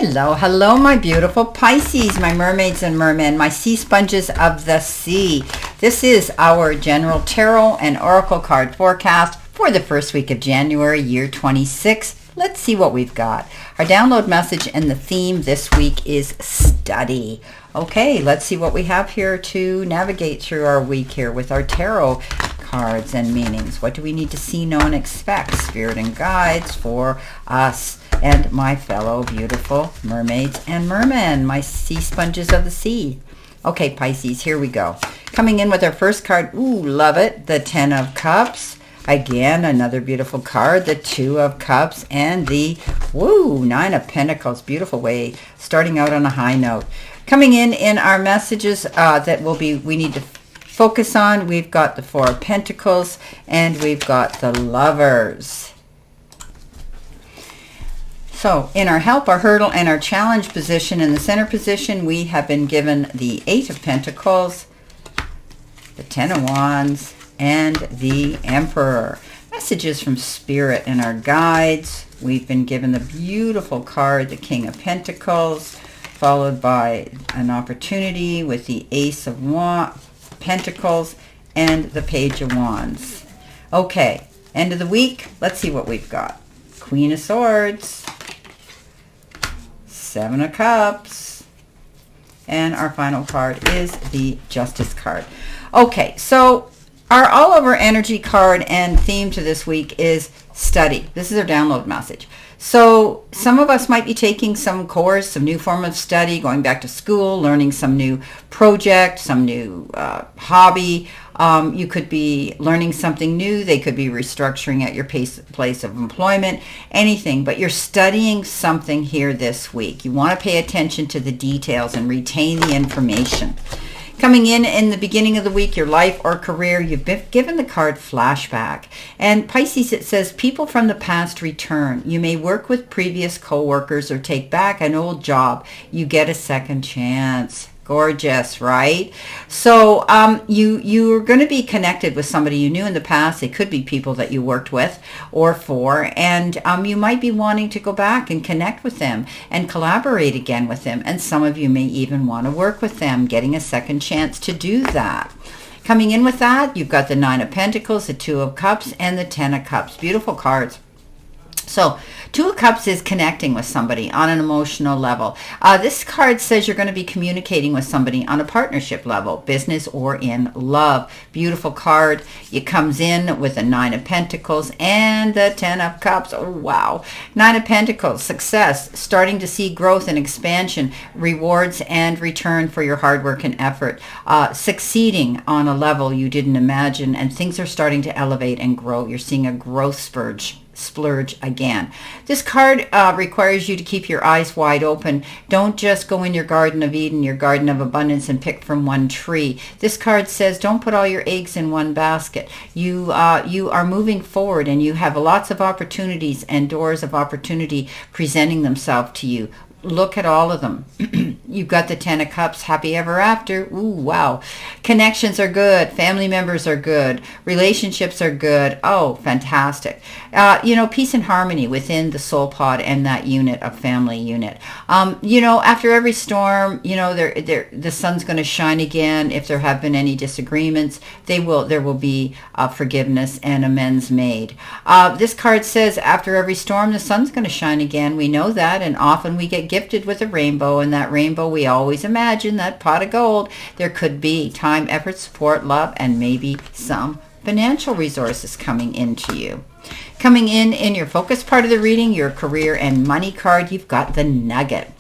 Hello, hello, my beautiful Pisces, my mermaids and mermen, my sea sponges of the sea. This is our general tarot and oracle card forecast for the first week of January, year 26. Let's see what we've got. Our download message and the theme this week is study. Okay, let's see what we have here to navigate through our week here with our tarot cards and meanings. What do we need to see, know, and expect? Spirit and guides for us and my fellow beautiful mermaids and mermen, my sea sponges of the sea. Okay, Pisces, here we go. Coming in with our first card, ooh, love it, the 10 of Cups. Again, another beautiful card, the 2 of Cups, and the, 9 of Pentacles. Beautiful way, starting out on a high note. Coming in our messages that we need to focus on, we've got the 4 of Pentacles, and we've got the Lovers. So in our help, our hurdle, and our challenge position, in the center position, we have been given the 8 of Pentacles, the 10 of Wands, and the Emperor. Messages from Spirit and our guides. We've been given the beautiful card, the King of Pentacles, followed by an opportunity with the Ace of Pentacles and the Page of Wands. Okay, end of the week. Let's see what we've got. Queen of Swords, 7 of Cups, and our final card is the Justice card. Okay, so our all-over energy card and theme to this week is study. This is our download message. So some of us might be taking some course, some new form of study, going back to school, learning some new project, some new hobby. You could be learning something new. They could be restructuring at your place of employment, anything. But you're studying something here this week. You want to pay attention to the details and retain the information. Coming in the beginning of the week, your life or career, you've been given the card Flashback. And Pisces, it says, people from the past return. You may work with previous co-workers or take back an old job. You get a second chance. Gorgeous, right? So you're going to be connected with somebody you knew in the past. It could be people that you worked with or for, and you might be wanting to go back and connect with them and collaborate again with them. And some of you may even want to work with them, getting a second chance to do that. Coming in with that, you've got the 9 of Pentacles, the 2 of Cups, and the 10 of Cups. Beautiful cards. So 2 of Cups is connecting with somebody on an emotional level. This card says you're going to be communicating with somebody on a partnership level, business or in love. Beautiful card. It comes in with a 9 of Pentacles and the 10 of Cups. Oh, wow. 9 of Pentacles, success, starting to see growth and expansion, rewards and return for your hard work and effort, succeeding on a level you didn't imagine, and things are starting to elevate and grow. You're seeing a growth splurge again. This card requires you to keep your eyes wide open. Don't just go in your Garden of Eden, your Garden of Abundance, and pick from one tree. This card says don't put all your eggs in one basket. You are moving forward, and you have lots of opportunities and doors of opportunity presenting themselves to you. Look at all of them. You've got the 10 of Cups, happy ever after. Ooh, wow. Connections are good. Family members are good. Relationships are good. Oh, fantastic. Peace and harmony within the soul pod and that unit of family unit. After every storm, the sun's going to shine again. If there have been any disagreements, there will be forgiveness and amends made. This card says after every storm, the sun's going to shine again. We know that, and often we get gifted with a rainbow, and that rainbow we always imagine, that pot of gold. There could be time, effort, support, love, and maybe some financial resources coming into you. Coming in your focus part of the reading, your career and money card, you've got the Nugget.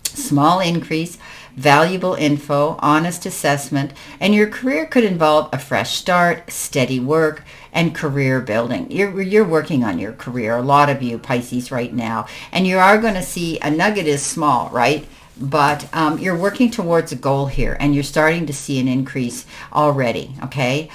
Small increase, valuable info, honest assessment, and your career could involve a fresh start, steady work, and career building. You're working on your career, a lot of you Pisces right now, and you are going to see a nugget is small, right? But you're working towards a goal here, and you're starting to see an increase already, okay?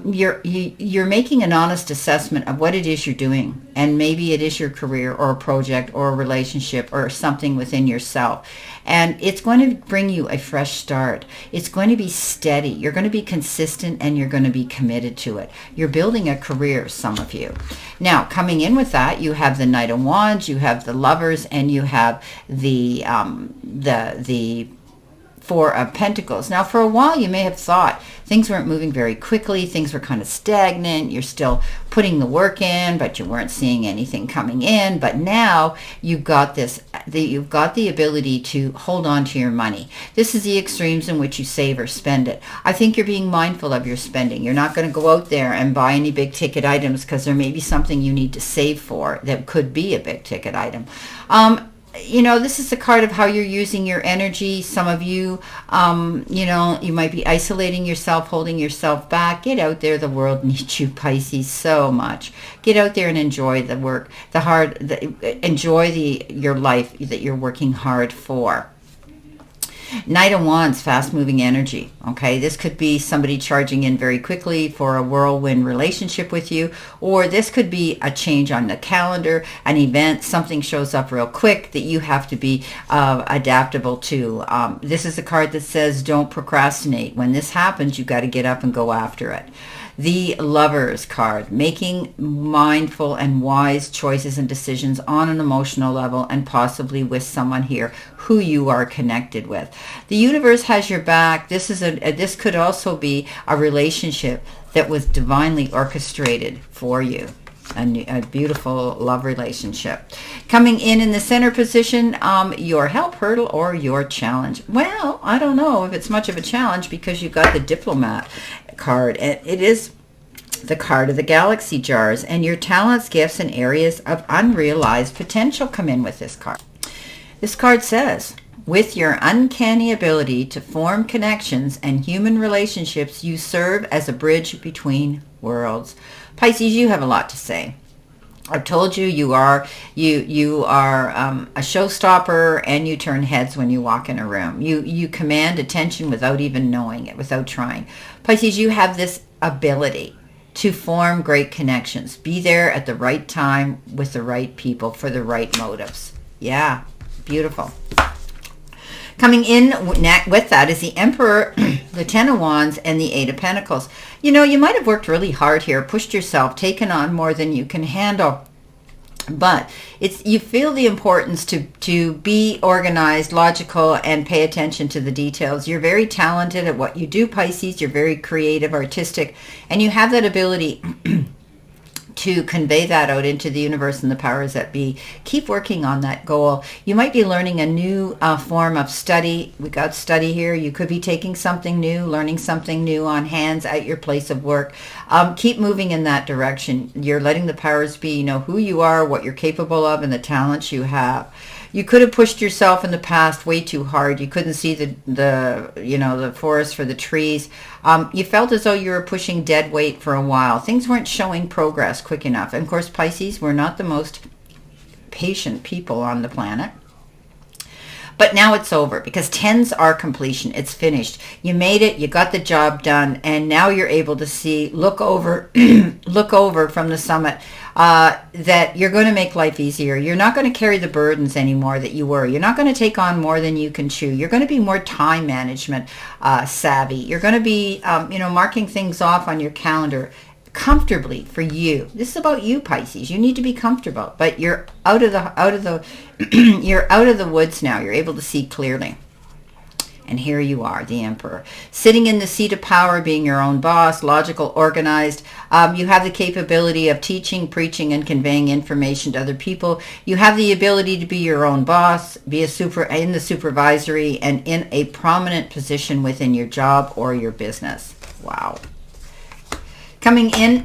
You're making an honest assessment of what it is you're doing And maybe it is your career or a project or a relationship or something within yourself. And it's going to bring you a fresh start. It's going to be steady. You're going to be consistent and you're going to be committed to it. You're building a career, some of you. Now, coming in with that, you have the Knight of Wands, you have the Lovers, and you have the Four of Pentacles. Now, for a while, you may have thought things weren't moving very quickly. Things were kind of stagnant. You're still putting the work in, but you weren't seeing anything coming in. But now you've got you've got the ability to hold on to your money. This is the extremes in which you save or spend it. I think you're being mindful of your spending. You're not going to go out there and buy any big ticket items because there may be something you need to save for that could be a big ticket item. This is a card of how you're using your energy. Some of you, you might be isolating yourself, holding yourself back. Get out there. The world needs you, Pisces, so much. Get out there and enjoy the work, enjoy your life that you're working hard for. Knight of Wands, fast-moving energy. Okay, this could be somebody charging in very quickly for a whirlwind relationship with you, or this could be a change on the calendar, an event, something shows up real quick that you have to be adaptable to. This is a card that says don't procrastinate. When this happens, you got to get up and go after it. The Lovers card, making mindful and wise choices and decisions on an emotional level and possibly with someone here who you are connected with. The universe has your back. This could also be a relationship that was divinely orchestrated for you. A beautiful love relationship. Coming in the center position, your help, hurdle, or your challenge. Well, I don't know if it's much of a challenge because you got the Diplomat card. And it is the card of the galaxy jars. And your talents, gifts, and areas of unrealized potential come in with this card. This card says, with your uncanny ability to form connections and human relationships, you serve as a bridge between worlds. Pisces, you have a lot to say. I've told you you are a showstopper, and you turn heads when you walk in a room. You command attention without even knowing it, without trying. Pisces, you have this ability to form great connections. Be there at the right time with the right people for the right motives. Yeah, beautiful. Coming in with that is the Emperor, the Ten of Wands, and the Eight of Pentacles. You might have worked really hard here, pushed yourself, taken on more than you can handle. But you feel the importance to be organized, logical, and pay attention to the details. You're very talented at what you do, Pisces. You're very creative, artistic, and you have that ability to convey that out into the universe and the powers that be. Keep working on that goal. You might be learning a new form of study. We got study here. You could be taking something new, learning something new on hands at your place of work. Keep moving in that direction. You're letting the powers be know who you are, what you're capable of, and the talents you have. You could have pushed yourself in the past way too hard. You couldn't see the forest for the trees. You felt as though you were pushing dead weight for a while. Things weren't showing progress quick enough. And of course, Pisces, we're not the most patient people on the planet. But now it's over because tens are completion. It's finished. You made it. You got the job done. And now you're able to look over from the summit that you're going to make life easier. You're not going to carry the burdens anymore that you were. You're not going to take on more than you can chew. You're going to be more time management savvy. You're going to be, marking things off on your calendar comfortably for you. This is about you, Pisces. You need to be comfortable, but you're out of the you're out of the woods now. You're able to see clearly. And here you are, the Emperor, sitting in the seat of power, being your own boss, logical, organized. You have the capability of teaching, preaching, and conveying information to other people. You have the ability to be your own boss, be in the supervisory, and in a prominent position within your job or your business. Wow. Coming in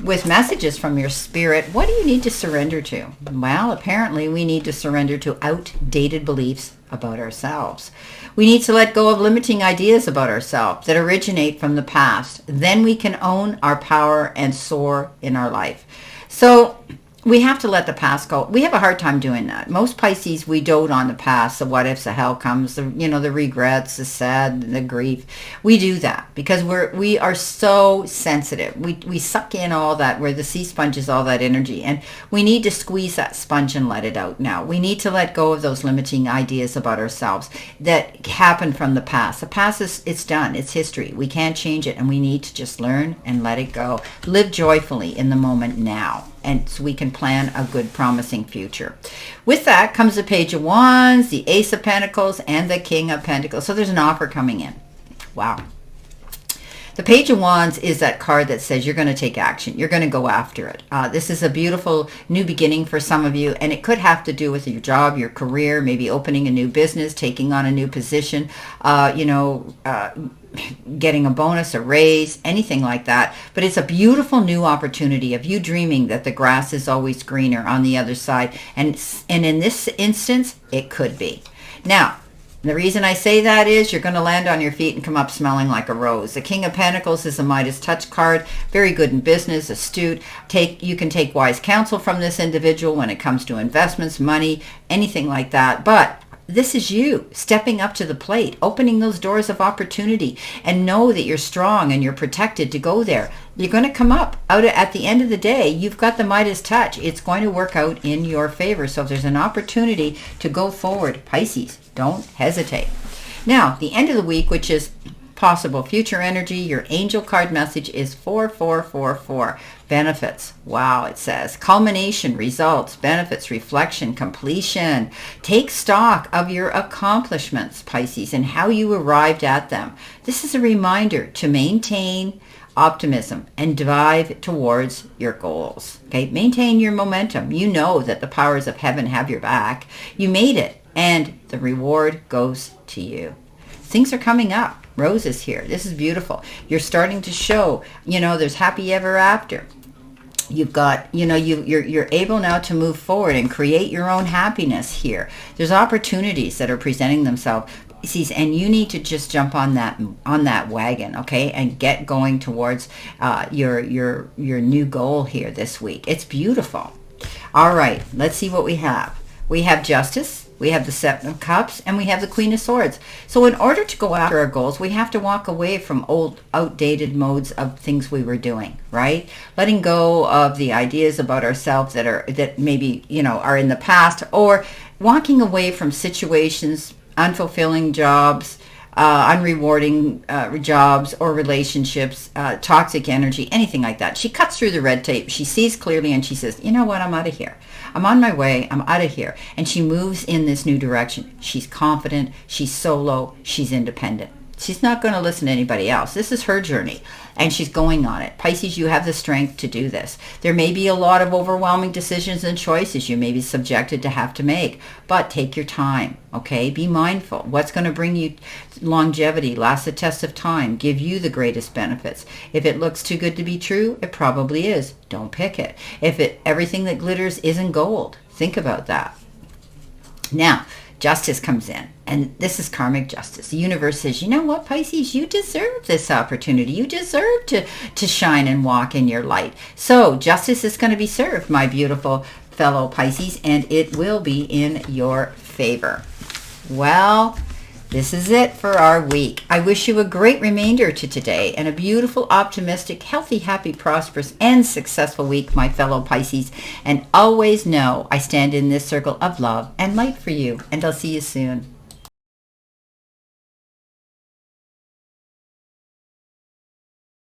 with messages from your spirit, what do you need to surrender to? Well, apparently we need to surrender to outdated beliefs about ourselves. We need to let go of limiting ideas about ourselves that originate from the past. Then we can own our power and soar in our life. So we have to let the past go. We have a hard time doing that. Most Pisces, we dote on the past, the what ifs, the how comes, the the regrets, the sad, the grief. We do that because we are so sensitive. We suck in all that. We're the sea sponges, all that energy, and we need to squeeze that sponge and let it out now. We need to let go of those limiting ideas about ourselves that happened from the past. The past it's done. It's history. We can't change it, and we need to just learn and let it go. Live joyfully in the moment now, and so we can plan a good, promising future. With that comes the Page of Wands, the Ace of Pentacles, and the King of Pentacles. So there's an offer coming in. Wow. The Page of Wands is that card that says you're going to take action. You're going to go after it. This is a beautiful new beginning for some of you, and it could have to do with your job, your career, maybe opening a new business, taking on a new position, getting a bonus, a raise, anything like that. But it's a beautiful new opportunity of you dreaming that the grass is always greener on the other side. And in this instance, it could be. Now, the reason I say that is you're going to land on your feet and come up smelling like a rose. The King of Pentacles is a Midas touch card, very good in business, astute. You can take wise counsel from this individual when it comes to investments, money, anything like that. But this is you stepping up to the plate, opening those doors of opportunity, and know that you're strong and you're protected to go there. You're going to come up at the end of the day. You've got the Midas touch. It's going to work out in your favor. So if there's an opportunity to go forward, Pisces, don't hesitate. Now, the end of the week, which is possible future energy, your angel card message is 4444. Benefits. Wow, it says culmination, results, benefits, reflection, completion. Take stock of your accomplishments, Pisces, and how you arrived at them. This is a reminder to maintain optimism and drive towards your goals. Okay, maintain your momentum. You know that the powers of heaven have your back. You made it, and the reward goes to you. Things are coming up. Roses here. This is beautiful. You're starting to show, there's happy ever after. You've got, you're able now to move forward and create your own happiness here. There's opportunities that are presenting themselves, and you need to just jump on that wagon, okay, and get going towards your new goal here this week. It's beautiful. All right, let's see what we have. We have Justice. We have the Seven of Cups, and we have the Queen of Swords. So in order to go after our goals, we have to walk away from old, outdated modes of things we were doing, right? Letting go of the ideas about ourselves that maybe, are in the past, or walking away from situations, unfulfilling jobs, unrewarding jobs or relationships, toxic energy, anything like that. She cuts through the red tape. She sees clearly, and she says, you know what, I'm out of here. I'm on my way. I'm out of here. And she moves in this new direction. She's confident. She's solo. She's independent. She's not going to listen to anybody else. This is her journey, and she's going on it. Pisces, you have the strength to do this. There may be a lot of overwhelming decisions and choices you may be subjected to have to make, but take your time, okay? Be mindful. What's going to bring you longevity, last the test of time, give you the greatest benefits? If it looks too good to be true, it probably is. Don't pick it. If everything that glitters isn't gold, think about that. Now, Justice comes in, and this is karmic justice. The universe says, you know what, Pisces, you deserve this opportunity. You deserve to shine and walk in your light. So justice is going to be served, my beautiful fellow Pisces, and it will be in your favor. Well, this is it for our week. I wish you a great remainder to today and a beautiful, optimistic, healthy, happy, prosperous, and successful week, my fellow Pisces. And always know I stand in this circle of love and light for you. And I'll see you soon.